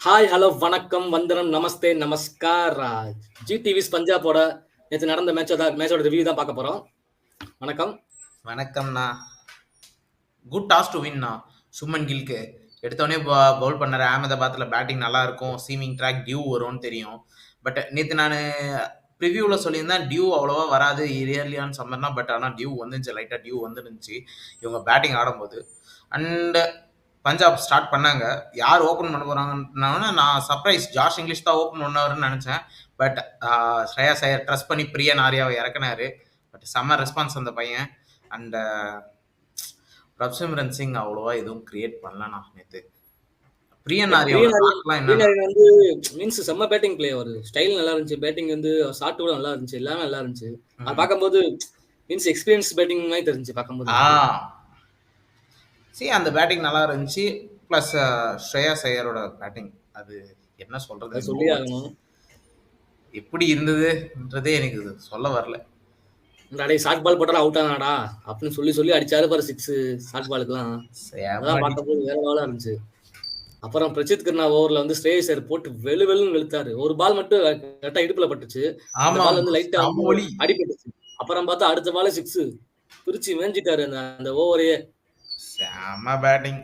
Hi, hello, வணக்கம், வந்தனம், நமஸ்தே, நமஸ்கார். ஜிடிவிஸ் பஞ்சாபோட நேற்று நடந்த மேட்சோட ரிவ்யூ தான் பார்க்க போறோம். வணக்கம். வணக்கம்ண்ணா. குட் டாஸ் டு வின்ண்ணா. சுமன் கில்க்கு எடுத்தோடனே பவுல் பண்ணார். அகமதாபாத்தில் பேட்டிங் நல்லா இருக்கும், சீமிங் ட்ராக் டியூ வரும்னு தெரியும். பட் நேற்று நான் ப்ரிவியூவில் சொல்லியிருந்தேன் டியூ அவ்வளோவா வராது இயர்லியான் சம்மர்னா. பட் ஆனால் டியூ வந்துருந்துச்சு, லைட்டாக டியூ வந்துருந்துச்சு இவங்க பேட்டிங் ஆடும்போது. அண்டு பஞ்சாப் ஸ்டார்ட் பண்ணாங்க. யார் ஓப்பன் பண்ண போகிறாங்கன்னா நான் சர்ப்ரைஸ் ஜாஷ் இங்கிலீஷ் தான் ஓப்பன் பண்ணவருன்னு நினச்சேன். பட் ஸ்ரேயாஸ் ஐயர் ட்ரஸ்ட் பண்ணி பிரியன் ஆர்யாவை இறக்குனாரு. பட் செம்ம ரெஸ்பான்ஸ் அந்த பையன். அண்ட் பிரப்சிம்ரன் சிங் அவ்வளோவா எதுவும் கிரியேட் பண்ணலண்ணா நேற்று. பிரியன் ஆர்யாவோட தாட்லாம் என்னன்னா வந்து மீன்ஸ் செம்ம பேட்டிங் பிளே. ஒரு ஸ்டைல் நல்லா இருந்துச்சு, பேட்டிங் வந்து ஷாட் கூட நல்லா இருந்துச்சு, எல்லாமே நல்லா இருந்துச்சு. அது பார்க்கும்போது மீன்ஸ் எக்ஸ்பீரியன்ஸ் பேட்டிங் மாதிரி தெரிஞ்சு பார்க்கும்போது. சரி, அந்த பேட்டிங் நல்லா இருந்துச்சு. ப்ளஸ் ஸ்ரேயாஸ் ஐயரோட பேட்டிங் அது என்ன சொல்றது, சொல்லி ஆகணும். எப்படி இருந்ததுன்றதே எனக்கு சொல்ல வரல. ஷார்ட் பால் போட்டாலும் அவுட் ஆனாடா அப்படின்னு சொல்லி அடிச்சாரு பாரு 6 ஷார்ட் பாலுக்குலாம். அதெல்லாம் பார்க்கும்போது வேற லெவலா இருந்துச்சு. அப்புறம் பிரசித் கிருஷ்ணா ஓவர்ல வந்து ஸ்ரேயஸ் ஐயர் போட்டு வெளுன்னு வெளுத்தாரு. ஒரு பால் மட்டும் கரெக்டா இடுப்புல பட்டுச்சு, அந்த பால் வந்து லைட்டா அடிபட்டுச்சு. அப்புறம் பார்த்தா அடுத்த பால் 6 பிரிச்சு மேஞ்சிட்டாரு அந்த ஓவரையே. செம batting.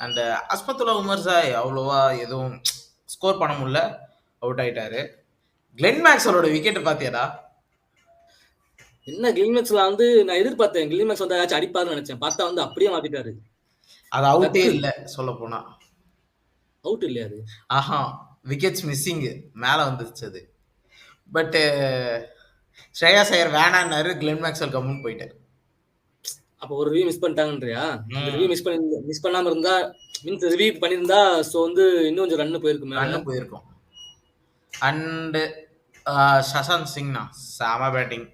And Azmatullah Umar Sai அவ்வளோவா எதுவும் ஸ்கோர் பண்ண முடியல, அவுட் ஆயிட்டாரு. கிளென் மேக்ஸ்வெலோட விக்கெட் பாத்தியாடா? என்ன கிளென் மேக்ஸ்வெல் வந்து நான் எதிர்பார்த்தேன், கிளென் மேக்ஸ்வெல் வந்து ஏதாச்சும் அடிப்பாருன்னு நினைச்சேன். பார்த்தா வந்து அப்படியே மாத்திட்டாரு. அது அவுட்டே இல்ல சொல்ல போனா. அவுட் இல்லையா அது? ஆஹா, விக்கெட்ஸ் மிஸ்ஸிங் மேல வந்துருச்சு அது. பட் ஸ்ரேயாஸ் ஐயர் வேணான்னாரு, கிளென் மேக்ஸ்வெல் கம்முன்னு போயிட்டாரு. அப்போ ஒரு ரிவ்யூ மிஸ் பண்ணிட்டாங்கன்றியா? ரிவ்யூ மிஸ் பண்ணாம இருந்தா மீன்ஸ் ரிவ்யூ பண்ணியிருந்தா ஸோ வந்து இன்னும் கொஞ்சம் ரன் போயிருக்கும். அண்டு சசாந்த் சிங்னா செம பேட்டிங்.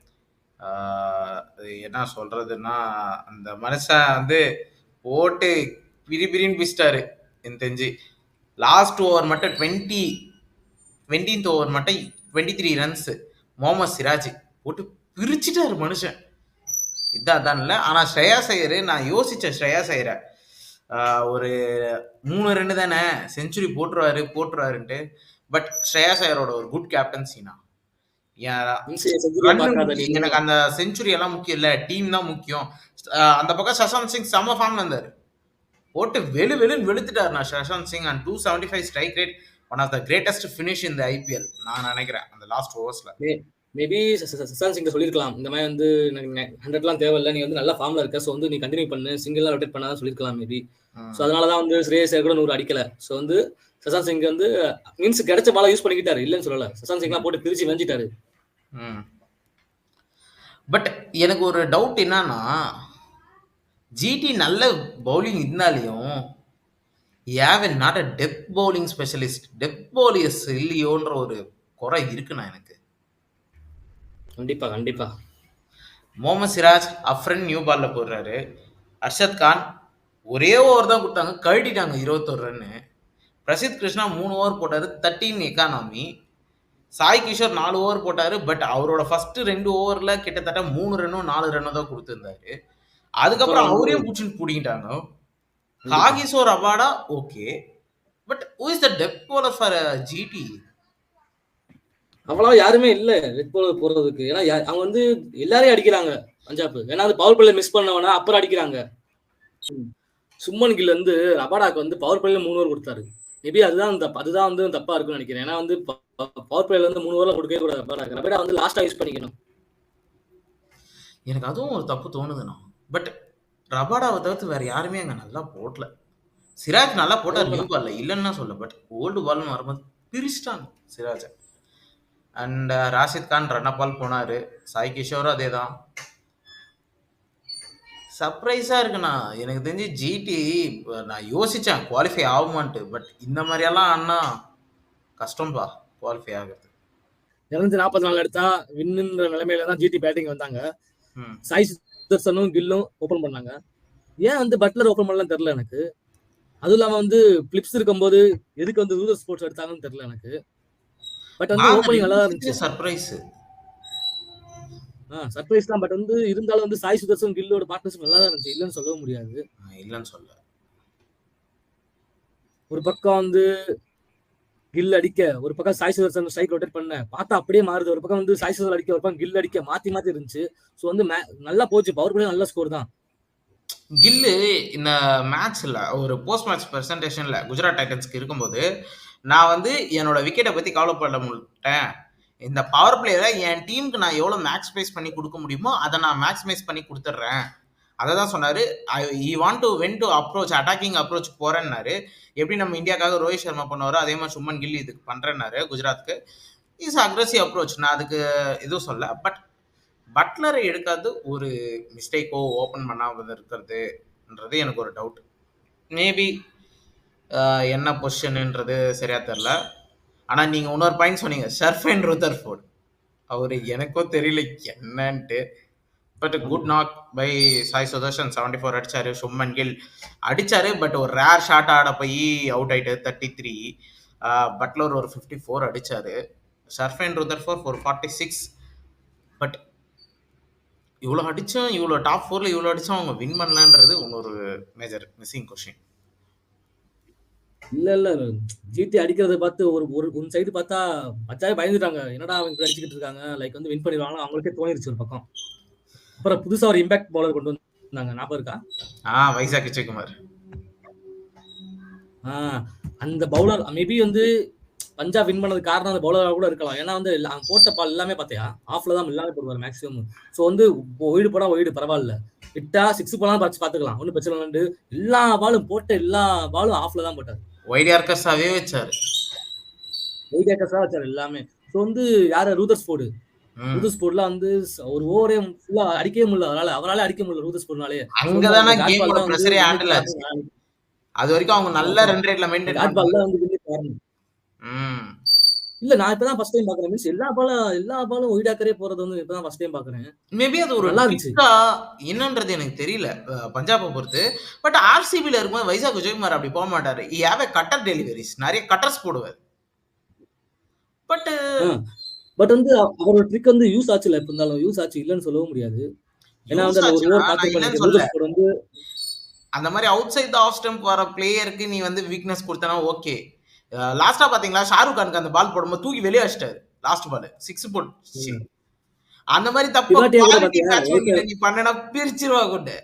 என்ன சொல்றதுன்னா, அந்த மனுஷன் வந்து போட்டு பிரின்னு பிடிச்சிட்டாரு எனக்கு தெரிஞ்சு. லாஸ்ட் ஓவர் மட்டும் 20th ஓவர் மட்டும் 23 ரன்ஸ் முகமது சிராஜ் போட்டு பிரிச்சுட்டாரு மனுஷன். இதான் இல்லை. ஆனால் ஸ்ரேயாஸ் ஐயர், நான் யோசித்தேன் ஸ்ரேயாஸ் ஐயரை ஒரு 3 ரன்னு தானே செஞ்சுரி போட்டுருவாருன்ட்டு. பட் ஸ்ரேயாஸ் ஐயரோட ஒரு குட் கேப்டன்சினா. எனக்கு அந்த செஞ்சுரி எல்லாம் முக்கியம் இல்ல, டீம் தான் முக்கியம். அந்த பக்கம் சசாந்த் சிங் செம்ம ஃபார்ம்ல இருந்தாரு, போட்டு வெளுன்னு வெளுத்துட்டாரு நான் Shashank Singh. And 275 strike rate, one of the greatest finish இந்த ஐபிஎல் நான் நினைக்கிறேன் அந்த லாஸ்ட் ஓவர்ஸ்ல. மேபி சசாந்த் சிங் சொல்லியிருக்கலாம், இந்த மாதிரி வந்து எனக்கு 100லாம் தேவையில்லை, நீ வந்து நல்ல ஃபார்ம்ல இருக்க, ஸோ வந்து நீ கண்டினியூ பண்ணு, சிங்கிள்லாம் ரொட்டேட் பண்ணாதான் சொல்லியிருக்கலாம் மேபி. ஸோ அதனாலதான் வந்து ஸ்ரேயஸ் ஐயர் கூட 100 அடிக்கல. ஸோ வந்து சசாந்த் சிங் வந்து மீன்ஸ் கிடைச்ச பாலா யூஸ் பண்ணிக்கிட்டாரு, இல்லைன்னு சொல்லல. சசாந்த் சிங்லாம் போட்டு பிரிச்சு வெஞ்சிட்டாரு. பட் எனக்கு ஒரு டவுட் என்னன்னா, ஜிடி நல்ல பவுலிங் இருந்தாலையும் not a depth bowling specialist. Depth bowlers இல்லையோன்ற ஒரு குறை இருக்குண்ணா எனக்கு. கண்டிப்பா. முகமது சிராஜ் அஃப்ரன் நியூ பால்ல போடுறாரு. அர்ஷத் கான் ஒரே ஓவர் தான் கொடுத்தாங்க, கழட்டிட்டாங்க 21 ரன்னு. பிரசித் கிருஷ்ணா 3 ஓவர் போட்டாரு, 13 எக்கானமி. சாய் கிஷோர் 4 ஓவர் போட்டாரு. பட் அவரோட ஃபர்ஸ்ட் 2 ஓவர்ல கிட்டத்தட்ட 3 ரன்னோ 4 ரன்னோ தான் கொடுத்திருந்தாரு. அதுக்கப்புறம் அவரையும் பூச்சின்னு பிடிக்கிட்டாங்க. Kagiso Rabada okay, but who is the depth bowler for GT? அவ்வளவா யாருமே இல்ல டெத் பவுலர் போறதுக்கு. ஏன்னா அவங்க வந்து எல்லாரையும் அடிக்கிறாங்க பஞ்சாப். ஏன்னா அது பவர் பிளே மிஸ் பண்ணவனா அப்புறம் அடிக்கிறாங்க. சும்மன் கில் வந்து ரபாடாக்கு வந்து பவர் பிளேல 3 ஓவர் கொடுத்தாரு. மேபி அதுதான் வந்து தப்பா இருக்குன்னு நினைக்கிறேன். ஏன்னா வந்து பவர் பிளேல வந்து 3 ஓவர்ல கொடுக்கவே கூடாது ரபாடாக்கு. ரபாடா வந்து லாஸ்டா யூஸ் பண்ணிக்கணும். எனக்கு அதுவும் ஒரு தப்பு தோணுதுண்ணா. பட் ரபாடாவை தவிர்த்து வேற யாருமே அங்க நல்லா போடல. சிராஜ் நல்லா போட்டார் நியூ பால்ல, இல்லைன்னா சொல்ல. பட் ஓல்டு பால்னு வரும்போது பிரிச்சிட்டாங்க சிராஜை. And Rashid Khan run ball போனாரு. சாய் கிஷோரும் அதே தான். சர்ப்ரைஸா இருக்குண்ணா எனக்கு தெரிஞ்சு ஜிடி. நான் யோசிச்சேன் குவாலிஃபை ஆகுமான்ட்டு. பட் இந்த மாதிரியெல்லாம் அண்ணா கஷ்டம்பா குவாலிஃபை ஆகுறது. 244 எடுத்தா வின்னுன்ற நிலைமையில தான் ஜிடி பேட்டிங் வந்தாங்க. சாய் சுதர்சனும் கில்லும் ஓபன் பண்ணாங்க. ஏன் வந்து பட்லர் ஓபன் பண்ணலாம் தெரியல எனக்கு. அதுவும் இல்லாம வந்து பிளிப்ஸ் இருக்கும்போது எதுக்கு வந்து ரூரல் ஸ்போர்ட்ஸ் எடுத்தாங்கன்னு தெரியல எனக்கு. பட் வந்து ஓப்பனிங் நல்லா இருந்துச்சு. சர்ப்ரைஸ் தான். பட் வந்து இருந்தாலும் வந்து சாய் சுதர்சன் கில்லோட பார்ட்னர்ஷிப் நல்லா தான் இருந்துச்சு, இல்லைன்னு சொல்ல முடியாது. இல்லைன்னு சொல்ல. ஒரு பக்கம் வந்து கில் அடிக்க, ஒரு பக்கம் சாய் சுதர்சன் ஸ்ட்ரைக் ரொட்டேட் பண்ண, பார்த்தா அப்படியே மாறுது. ஒரு பக்கம் வந்து சாய் சுதர்சன் அடிக்க, ஒரு பக்கம் கில் அடிக்க, மாத்தி மாத்தி இருந்துச்சு. ஸோ வந்து நல்லா போச்சு. பவர் பிளே நல்ல ஸ்கோர் தான். கில்லு இந்த மேட்ச்ல ஒரு போஸ்ட் மேட்ச் பிரசன்டேஷன்ல குஜராத் டைட்டன்ஸ்க்கு இருக்கும்போது, நான் வந்து என்னோட விக்கெட்ட பத்தி கவலைப்பட மாட்டேன். இந்த பவர் பிளேல என் டீமுக்கு நான் எவ்வளோ மேக்ஸிமைஸ் பண்ணி குடுக்க முடியுமோ, அத நான் மேக்ஸிமைஸ் பண்ணி குடுத்துடுறேன். அததான் சொன்னாரு. He want to when to approach attacking approach போறேன்னாரு. எப்படி நம்ம இந்தியாக்காக ரோஹித் சர்மா பண்ணுவாரோ, அதே மாதிரி சுமன் கில் இதுக்கு பண்றேன்னாரு குஜராத்துக்கு. Is aggressive approach. நான் அதுக்கு எதுவும் சொல்ல. பட் பட்லரை எடுக்காது ஒரு மிஸ்டேக்கோ ஓப்பன் பண்ணாமல் இருக்கிறதுன்றது எனக்கு ஒரு டவுட். மேபி என்ன பொசிஷனுன்றது சரியா தெரில. ஆனால் நீங்கள் இன்னொரு பாயிண்ட் சொன்னீங்க, ஷர்ஃபேன் ருதர்ஃபோர்ட். அவர் எனக்கும் தெரியல என்னன்ட்டு. But good knock by Sai Sudharsan. 74 அடிச்சாரு. சும்மன் கில் அடிச்சாரு. பட் ஒரு ரேர் ஷாட் ஆட போய் அவுட் ஆயிட்டு 33. பட்லர் ஒரு 54 அடிச்சாரு. ஷர்ஃபேன் ருதர்ஃபோர்ட் ஒரு 46. பட் இவ்வளோ அடிச்சும் இவ்வளோ டாப் 4ல இவ்வளோ அடிச்சும் அவங்க வின் பண்ணலன்றது இன்னொரு மேஜர் மிஸ்ஸிங் கொஸ்டின். இல்ல ஜிடி அடிக்கிறத பார்த்து ஒரு சைடு பார்த்தா மச்சாவே பயந்துட்டாங்க. என்னடா அவங்க இப்படி அடிச்சுக்கிட்டு இருக்காங்க, லைக் வந்து வின் பண்ணிடுவாங்க அவங்களுக்கே தோணிருச்சு ஒரு பக்கம். அப்புறம் புதுசா ஒரு இம்பாக்ட் பவுலர் கொண்டு வந்தாங்க, ஞாபகம் இருக்கா? வைசாக் விஜயகுமார். அந்த பவுலர் மேபி வந்து பஞ்சாப் வின் பண்ணது காரணம் அந்த பவுலராக கூட இருக்கலாம். ஏன்னா வந்து போட்ட பால் எல்லாமே பார்த்தியா ஆஃப்ல தான் எல்லாமே போடுவார் மேக்ஸிமம். ஸோ வந்து ஒயிடு போனா ஒயிடு பரவாயில்ல, விட்டா 6 போலாம் பார்த்துக்கலாம், ஒன்றும் பிரச்சனை இல்லை. எல்லா பாலும் போட்ட எல்லா பாலும் ஆஃப்ல தான் போட்டார். ஒய்டியார்கஸாவே வச்சாரு. ஒய்டியார்கஸா வச்சாரு எல்லாமே. ஸோ வந்து யாரு ரூதர்ஸ்போர்டு வந்து ஒரு ஓவரே ஃபுல்லா அடிக்கவே முடியல. அவரால அடிக்க முடியல ரூதர்ஸ்போர்ட்னாலே. அங்கதானே கேமோட பிரஷரே ஹேண்டில் ஆச்சு. அது வரைக்கும் அவங்க நல்ல ரன் ரேட்ல மெயின்டைன் பண்ணாங்க. இல்ல நான் இப்பதான் ஃபர்ஸ்ட் டைம் பாக்குறேன். மீன்ஸ் எல்லா பாலும் ஒய்டாக்கரே போறது வந்து இப்பதான் ஃபர்ஸ்ட் டைம் பாக்குறேன். மேபி அது ஒரு ட்ரிக்கா என்னன்றது எனக்கு தெரியல பஞ்சாபை பொறுத்து. பட் ஆர்சிபில இருக்கும்போது வைசாக் விஜயகுமார் அப்படி போக மாட்டாரு. He have a cutter deliveries, நிறைய கட்டர்ஸ் போடுவார். பட் வந்து அவரோட ட்ரிக் வந்து யூஸ் ஆச்சுல, இப்ப இருந்தாலும் யூஸ் ஆச்சு இல்லன்னு சொல்லவும் முடியாது. ஏன்னா வந்து அந்த ஒரு ஓவர் பாத்துட்டு வந்து அந்த மாதிரி out side the of stump வர பிளேயருக்கு நீ வந்து வீக்னஸ் கொடுத்தனா ஓகே. லாஸ்டா பாத்தீங்களா ஷாருக் கானுக்கு அந்த பால் போடும்போது தூக்கி வெளியே அடிச்சிட்டாரு. லாஸ்ட் பால் 6 போட்டு. அந்த மாதிரி தப்பு நீ பண்ணனா பிரிச்சிருவா கொண்டு.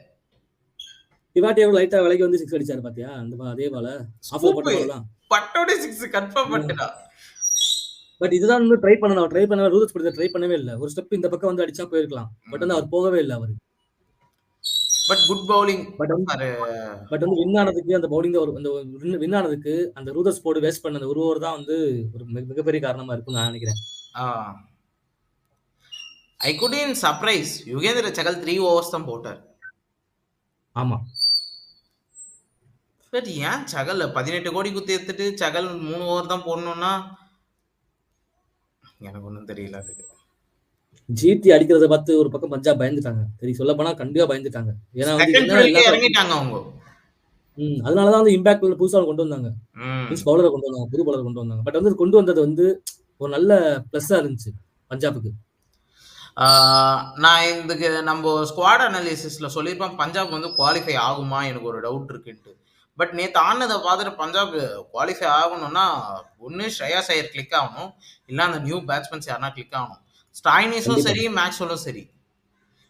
டிவாட்டி எவ்வளவு லைட்டா விலைக்கு வந்து 6 அடிச்சாரு பாத்தியா? அந்த அதே பால ஆஃப்ல போட்ட பால் தான் பட்டோட 6 கன்ஃபார்ம் பண்ணிட்டா. பட் இதுதான் வந்து ட்ரை பண்ண ரூல்ஸ் படி ட்ரை பண்ணவே இல்ல. ஒரு ஸ்டெப் இந்த பக்கம் வந்து அடிச்சா போயிருக்கலாம். பட் வந்து அவர் போகவே இல்ல அவரு. But good bowling. பட் வந்து வின் ஆனதுக்கு அந்த பவுலிங் அந்த வின் ஆனதுக்கு அந்த ரூதர்ஸ்போர்ட் வேஸ்ட் பண்ண அந்த ஒரு ஓவர் தான் வந்து ஒரு மிகப்பெரிய காரணமா இருக்குன்னு நான் நினைக்கிறேன். I couldn't surprise Yuzvendra Chahal 3 overs தான் போட்டார். ஆமா. பட் ஏன் சகல் 18 கோடி குத்தி எடுத்துட்டு சகல் 3 ஓவர் தான் போடணும்னா எனக்கு ஒன்றும் தெரியல. அதுக்கு ஜிடி அடிக்கிறத பார்த்து ஒரு பக்கம் பஞ்சாப் பயந்துட்டாங்க. சரி சொல்ல போனா கண்டிப்பா பயந்துட்டாங்க. ஏன்னா இறங்கிட்டாங்க அவங்க. அதனாலதான் வந்து இம்பாக்ட் புதுசா கொண்டு வந்தாங்க. மீன்ஸ் பவுலரை கொண்டு வந்தாங்க, புது பவுலரை கொண்டு வந்தாங்க. பட் வந்து கொண்டு வந்தது வந்து ஒரு நல்ல பிளஸ்ஸா இருந்துச்சு பஞ்சாபுக்கு. நான் இதுக்கு நம்ம ஸ்குவாட் அனாலிசிஸ்ல சொல்லியிருப்பேன் பஞ்சாப் வந்து குவாலிஃபை ஆகுமா எனக்கு ஒரு டவுட் இருக்குன்ட்டு. பட் நேற்று ஆனதை பார்த்துட்டு பஞ்சாப் குவாலிஃபை ஆகணும்னா ஒன்று ஸ்ரேயாஸ் ஐயர் கிளிக் ஆகணும், இல்லை அந்த நியூ பேட்ஸ்மேன்ஸ் யாருனா கிளிக் ஆகணும். ஸ்டாய்னிஸும் சரி மேக்ஸ்வெல்லும் சரி,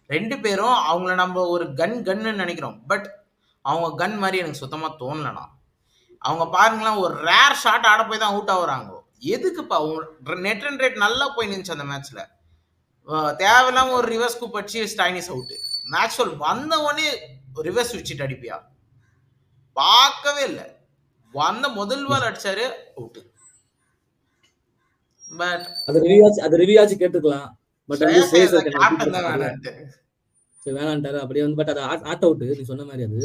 2 பேரும் அவங்கள நம்ம ஒரு கன்னு நினைக்கிறோம். பட் அவங்க கன் மாதிரி எனக்கு சுத்தமாக தோணலண்ணா. அவங்க பாருங்களேன் ஒரு ரேர் ஷாட் ஆட போய் தான் அவுட் ஆகுறாங்க. எதுக்குப்பா நெட் ரன் ரேட் நல்லா போய் நின்றுச்சு அந்த மேட்ச்ல. தேவையில்லாம ஒரு ரிவர்ஸ் கூப் அடிச்சு ஸ்டாய்னிஸ் அவுட். மேக்ஸ்வெல் வந்த உடனே ரிவர்ஸ் வச்சுட்டு அடிப்பியா? பார்க்கவே இல்லை. வந்த முதல் பால் அடிச்சாரு அவுட். பட் அது ரிவ்யூ கேட்டுக்கலாம். பட் வந்து வேணான்ட்டாரு அப்படியே வந்து. பட் அது ஆட் அவுட் நீ சொன்ன மாதிரி அது.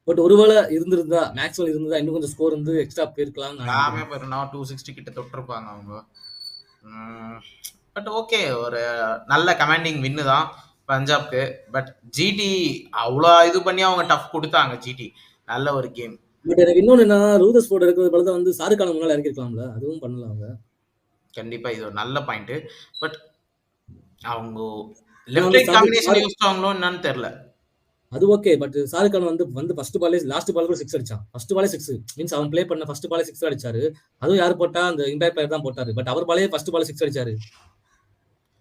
பட் ஒருவேளை இருந்திருந்தா மேக்ஸ்வெல் இருந்ததா இன்னும் கொஞ்சம் ஸ்கோர் வந்து எக்ஸ்ட்ரா போயிருக்கலாம். 260 கிட்ட தொட்டிருப்பாங்க அவங்க. பட் ஓகே, ஒரு நல்ல கமாண்டிங் வின்னு தான் பஞ்சாப்க்கு. பட் ஜிடி அவ்வளோ இது பண்ணி அவங்க டஃப் கொடுத்தாங்க. ஜிடி நல்ல ஒரு கேம். பட் எனக்கு இன்னொன்று என்னன்னா ரூதர்ஸ்போர்ட் இருக்கிறது போல தான் வந்து ஷாருக் கான் முன்னால இறங்கிருக்கலாம்ல, அதுவும் பண்ணலாம் அவங்க. கண்டிப்பா இது ஒரு நல்ல பாயிண்ட். பட் அவங்க லெஃப்ட் ரைட் காம்பினேஷன் யூஸ் ஆங்களோ என்னன்னு தெரியல. அது ஓகே. பட் ஷாருக் கான் வந்து ஃபர்ஸ்ட் பாலே லாஸ்ட் பால் கூட 6 அடிச்சான். ஃபர்ஸ்ட் பாலே 6 மீன்ஸ் அவன் ப்ளே பண்ண ஃபர்ஸ்ட் பாலே 6 அடிச்சாரு. அதுவும் யாரு போட்டா? அந்த இம்பாக்ட் பிளேயர் தான் போட்டாரு. பட் அவர் பாலே ஃபர்ஸ்ட் பால் 6 அடிச்சாரு.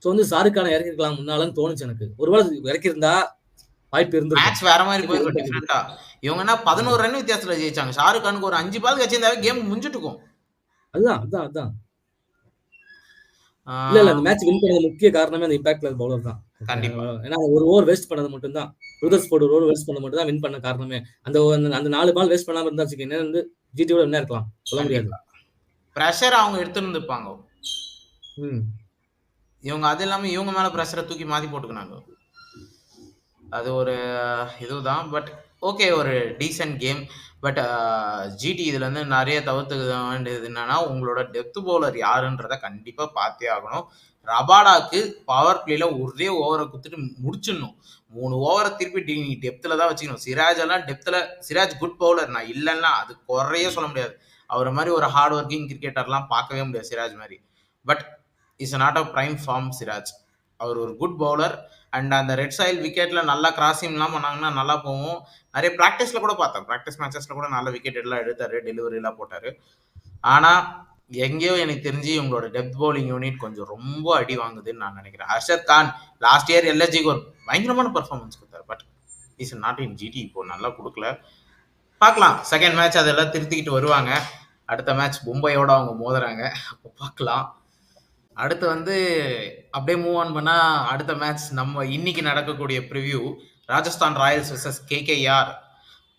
சோ வந்து ஷாருக் கான இறக்கிருக்கலாம் முன்னாலன்னு தோணுச்சு எனக்கு. ஒருவேளை இறக்கியிருந்தா வாய்ப்பு இருந்திருக்கும். மேட்ச் வேற மாரி போயிருக்கும் டிஃபரெண்டா. இவங்கன்னா 11 ரன் வித்தியாசத்துல ஜெயிச்சாங்க. ஷாருக் கானுக்கு ஒரு 5 பால் கச்சிருந்தாவே கேம் முடிஞ்சிட்டு இருக்கும். அதான். இல்ல அந்த மேட்ச் வின் பண்ணது முக்கிய காரணமே அந்த இம்பாக்ட் பிளேயர் பவுலர் தான். கண்டிப்பா. ஏன்னா ஒரு ஓவர் வேஸ்ட் பண்ணது மட்டும் தான். ருதர்ஸ்போர்ட் ஒரு ஓவர் வேஸ்ட் பண்ணது மட்டும் தான் வின் பண்ண காரணமே. அந்த 4 பால் வேஸ்ட் பண்ணாம இருந்தா வச்சுக்கோங்க வந்து ஜிடியோட வின்னா இருக்கலாம். சொல்ல முடியாது. பிரஷர் அவங்க எடுத்துருந்துருப்பாங்க. ம். இவங்க அது இல்லாம இவங்க மேல பிரஷரை தூக்கி மாத்தி போட்டுக்கினாங்க. அது ஒரு இதுதான். பட் ஓகே, ஒரு டீசென்ட் கேம். பட் ஜிடி இதுல இருந்து நிறைய தவிர்த்துக்க வேண்டியது என்னன்னா, உங்களோட டெப்த் பவுலர் யாருன்றத கண்டிப்பா பார்த்தே ஆகணும். ரபாடாக்கு பவர் பிளேல ஒரே ஓவரை குடுத்துட்டு முடிச்சிடணும். 3 ஓவரை திருப்பி நீ டெப்த்ல தான் வச்சுக்கணும். சிராஜ் எல்லாம் டெப்த்ல, சிராஜ் குட் பவுலர், நான் இல்லைன்னா அது குறைய சொல்ல முடியாது. அவரை மாதிரி ஒரு ஹார்ட் ஒர்க்கிங் கிரிக்கெட்டர்லாம் பார்க்கவே முடியாது சிராஜ் மாதிரி. But is not a prime form Siraj. அவர் ஒரு குட் பவுலர். அண்ட் அந்த ரெட் சாயில் விக்கெட்ல நல்லா கிராசிங்லாம் பண்ணாங்கன்னா நல்லா போகும். நிறைய ப்ராக்டிஸ்ல கூட பார்த்தேன். ப்ராக்டிஸ் மேட்சஸ்ல கூட நல்ல விக்கெட் எல்லாம் எடுத்தாரு, டெலிவரிலாம் போட்டாரு. ஆனா எங்கேயோ எனக்கு தெரிஞ்சு இவங்களோட டெப்த் பவுலிங் யூனிட் கொஞ்சம் ரொம்ப அடி வாங்குதுன்னு நான் நினைக்கிறேன். அர்ஷத் கான் லாஸ்ட் இயர் எல்எஸ்ஜிக்கு ஒரு பயங்கரமான பர்ஃபார்மன்ஸ் கொடுத்தாரு. But is not in GT. இப்போ நல்லா கொடுக்கல. பார்க்கலாம், செகண்ட் மேட்ச் அதெல்லாம் திருத்திக்கிட்டு வருவாங்க. அடுத்த மேட்ச் மும்பையோட அவங்க மோதுறாங்க, அப்போ பார்க்கலாம். அடுத்து வந்து அப்படியே மூவ் ஆன் பண்ணா அடுத்த மேட்ச் நம்ம இன்னைக்கு நடக்கக்கூடிய preview Rajasthan Royals vs KKR.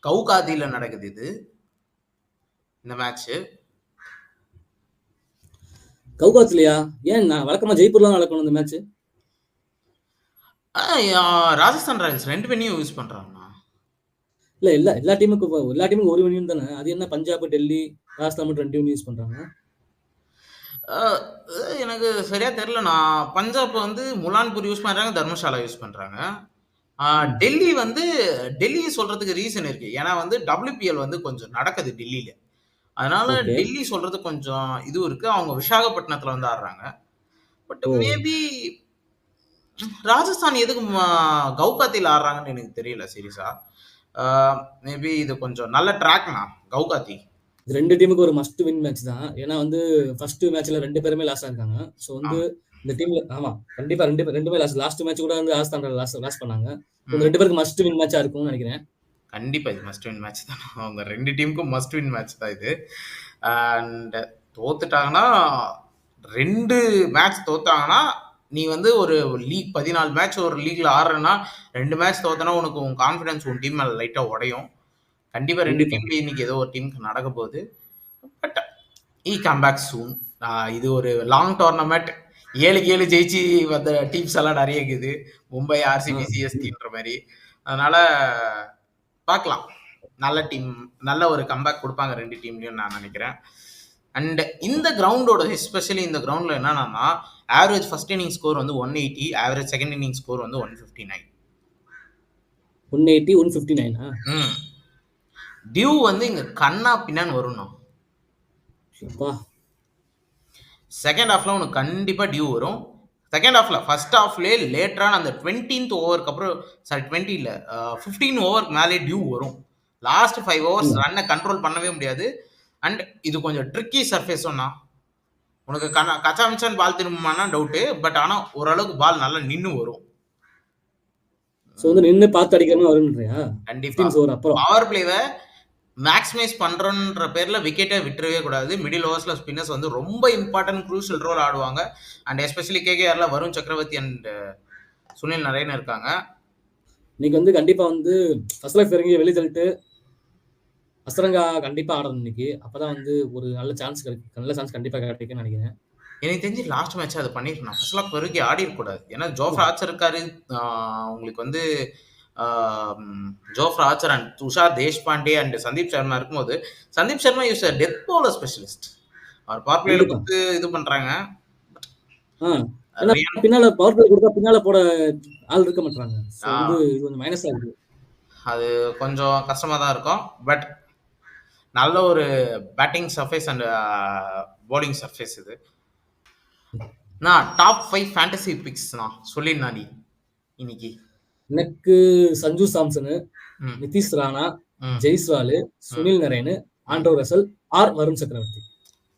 கவுகாத்தில நடக்குது இது இந்த மேட்ச். கவுகாத்லயா? ஏன் நான் வழக்கமா ஜெய்ப்பூர்ல நடக்கணும் இந்த match. Rajasthan Royals 2 venue use பண்றாங்க. இல்ல எல்லா டீமுக்கும் ஒரு வென்யூ தானே. அது என்ன பஞ்சாப், டெல்லி, ராஜஸ்தான் மட்டும் 2 வென்யூ யூஸ் பண்றாங்க? எனக்கு சரியா தெரியல. நான் பஞ்சாப் வந்து முலான்பூர் யூஸ் பண்றாங்க, தர்மசாலா யூஸ் பண்றாங்க. டெல்லி வந்து டெல்லி சொல்றதுக்கு ரீசன் இருக்கு. ஏன்னா வந்து டபிள்யூபிஎல் வந்து கொஞ்சம் நடக்குது டெல்லியில. அதனால டெல்லி சொல்றது கொஞ்சம் இது இருக்கு. அவங்க விசாகப்பட்டினத்துல வந்து ஆடுறாங்க. பட் மேபி ராஜஸ்தான் எதுக்கு கவுகாத்தில ஆடுறாங்கன்னு எனக்கு தெரியல சீரியஸா. மேபி இது கொஞ்சம் நல்ல ட்ராக்னா கவுகாத்தி. 2 டீமுக்கு ஒரு மஸ்ட் வின் மேட்ச் தான். ஏன்னா வந்து ஃபர்ஸ்ட் மேட்ச்ல 2 பேருமே லாஸ் ஆயிருக்காங்க. ஸோ வந்து இந்த டீம்ல ஆமா கண்டிப்பா ரெண்டுமே லாஸ்ட் மேட்ச் கூட வந்து ராஜஸ்தான் லாஸ் பண்ணாங்க. 2 பேருக்கு மஸ்ட் வின் மேட்சா இருக்கும்னு நினைக்கிறேன். கண்டிப்பா இது மஸ்ட் வின் மேட்ச் தான். அவங்க 2 டீமுக்கும் மஸ்ட் வின் மேட்ச் தான் இது. அண்ட் தோத்துட்டாங்கன்னா 2 மேட்ச் தோத்தாங்கன்னா நீ வந்து ஒரு லீக் 14 மேட்ச் ஒரு லீக்ல ஆடுறன்னா 2 மேட்ச் தோத்தனா உனக்கு உன் கான்ஃபிடன்ஸ் உன் டீம் மேல லைட்டா உடையும். கண்டிப்பா 2 டீம்ல இன்னைக்கு ஏதோ ஒரு டீமுக்கு நடக்க போகுது. But come back soon. இது ஒரு லாங் டோர்னமெண்ட். 7 ஜெயிச்சு வந்த டீம்ஸ் எல்லாம் நிறைய இருக்குது. மும்பை, ஆர்சிபி, சிஎஸ்டின்ற மாதிரி. அதனால பார்க்கலாம். நல்ல டீம், நல்ல ஒரு கம்பேக் கொடுப்பாங்க 2 டீம்லயும் நான் நினைக்கிறேன். அண்ட் இந்த கிரவுண்டோட எஸ்பெஷலி இந்த கிரவுண்ட்ல என்னன்னா ஆவரேஜ் ஃபர்ஸ்ட் இன்னிங் ஸ்கோர் வந்து 180, ஆவரேஜ் செகண்ட் இன்னிங் ஸ்கோர் வந்து 159. 180 159. டியூ வந்து இங்க கண்ணா பின்னான்னு வரணும். செகண்ட் ஹாஃப்ல உனக்கு கண்டிப்பா டியூ வரும். செகண்ட் ஹாஃப்ல ஃபர்ஸ்ட் ஹாஃப்லேயே லேட்டரான அந்த 20th ஓவருக்கு அப்புறம் 20 இல்லை 15 ஓவருக்கு மேலே டியூ வரும். லாஸ்ட் 5 ஓவர்ஸ் ரன்னை கண்ட்ரோல் பண்ணவே முடியாது. அண்ட் இது கொஞ்சம் ட்ரிக்கி சர்ஃபேஸ் சொன்னா உனக்கு கச்சாமிச்சான் பால் திரும்புமானா டவுட்டு. பட் ஆனால் ஓரளவுக்கு பால் நல்லா நின்று வரும். நின்று பார்த்து அடிக்கணும் வரும்ன்றியா? கண்டிப்பா பவர் பிளேவை மேக்ஸிமைஸ் பண்றோன்ற பேர்ல விக்கெட்டை விட்டுறவே கூடாது. மிடில் ஓவர்ஸ்ல ஸ்பின்னர்ஸ் வந்து ரொம்ப இம்பார்ட்டன்ட் க்ரூஷியல் ரோல் ஆடுவாங்க. அண்ட் எஸ்பெஷலி கேகேஆர்ல வருண் சக்கரவர்த்தி அண்ட் சுனில் நரேன் இருக்காங்க. இன்னைக்கு வந்து கண்டிப்பா வந்து ஃபர்ஸ்ட் லைஃப் இறங்கி வெளியே தள்ளிட்டு அசரங்கா கண்டிப்பா ஆடணும் இன்னைக்கு. அப்பதான் வந்து ஒரு நல்ல சான்ஸ் கண்டிப்பா கிடைக்கும்னு நினைக்கிறேன். எனக்கு தெரிஞ்சு லாஸ்ட் மேட்ச் அதை பண்ணிருக்கணும். ஃபர்ஸ்ட் லைஃப் வரைக்கும் ஆடி இருக்கக்கூடாது. ஏன்னா ஜோஃப்ரா ஆர்ச்சர் இருக்காரு. உங்களுக்கு வந்து Jofra Archer and Tushar Deshpande and Sandeep Sharma இருக்கும்போது Sandeep Sharma use death bowler specialist. அவர் பவர் பிளேல கொடுத்து இது பண்றாங்க. பின்னால பவர் பிளே கொடுத்தா பின்னால போட ஆள் இருக்க மாட்டாங்க. இது கொஞ்சம் மைனஸா இருக்கு. அது கொஞ்சம் கஷ்டமா தான் இருக்கும். பட் நல்ல ஒரு batting surface and bowling surface இது. நான் டாப் 5 ஃபேண்டசி பிக்ஸ் நான் சொல்லியிருந்தேன் இன்னைக்கு. எனக்கு சஞ்சு சாம்சன், ம். நிதிஷ் ராணா, ம். ஜெய்ஸ்வால், ம். சுனில் நரேன், ம். ஆண்ட்ரோ ரசல் ஆர் வருண் சக்கரவர்த்தி.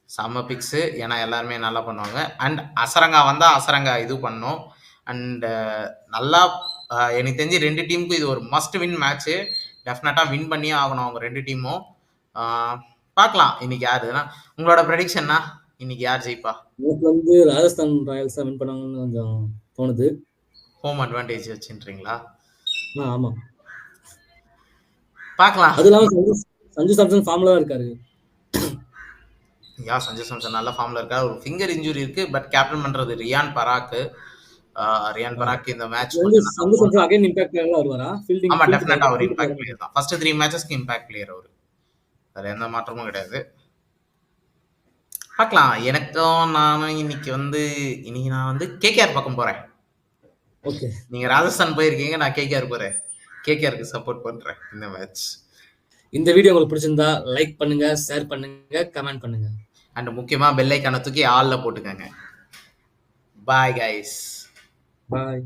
செம்ம பிக்ஸு. ஏன்னா எல்லாருமே நல்லா பண்ணுவாங்க. அண்ட் அசரங்கா வந்தா அசரங்கா இது பண்ணும். அண்ட் நல்லா எனக்கு தெரிஞ்சு 2 டீமுக்கும் இது ஒரு மஸ்ட் வின் மேட்ச்சு. டெஃபினட்டா வின் பண்ணியே ஆகணும் அவங்க 2 டீமும். ஆ பார்க்கலாம் இன்னைக்கு யாருன்னா உங்களோட ப்ரெடிக்ஷன்னா? இன்னைக்கு யார் ஜெயிப்பா? எனக்கு வந்து ராஜஸ்தான் ராயல்ஸ் தான் வின் பண்ணுவாங்கன்னு கொஞ்சம் தோணுது. ஹோம் அட்வான்டேஜ் வச்சுன்றீங்களா? ஆமா. பார்க்கலாம். அது இல்லாம சஞ்சு சாம்சன் ஃபார்ம்ல தான் இருக்காரு. சஞ்சு சாம்சன் நல்ல ஃபார்ம்ல இருக்காரு. ஒரு ஃபிங்கர் இன்ஜுரி இருக்கு. பட் கேப்டன் பண்றது ரியான் பராக். ரியான் பராக் இந்த match Sanju Samson again impact பிளேயரா வருவாரா? ஃபீல்டிங் ஆமா டெஃபினட்டா அவர் இம்பாக்ட் பிளேயர் தான். ஃபர்ஸ்ட் 3 மேட்சஸ்க்கு இம்பாக்ட் பிளேயர் அவரு. அதுல எந்த மாற்றமும் கிடையாது. பார்க்கலாம். எனக்கும் நானும் இன்னைக்கு நான் வந்து கேகேஆர் பக்கம் போறேன். ஓகே. நீங்க ராஜஸ்தான் போயிருக்கீங்க, நான் கேகேஆர் போறேன். கேகேஆருக்கு சப்போர்ட் பண்றேன் இந்த மேட்ச். இந்த வீடியோ உங்களுக்கு பிடிச்சிருந்தா லைக் பண்ணுங்க, ஷேர் பண்ணுங்க, கமெண்ட் பண்ணுங்க. அண்ட் முக்கியமா பெல் ஐகானை தூக்கி ஆல்ல போட்டுக்கங்க. Bye guys. பாய்.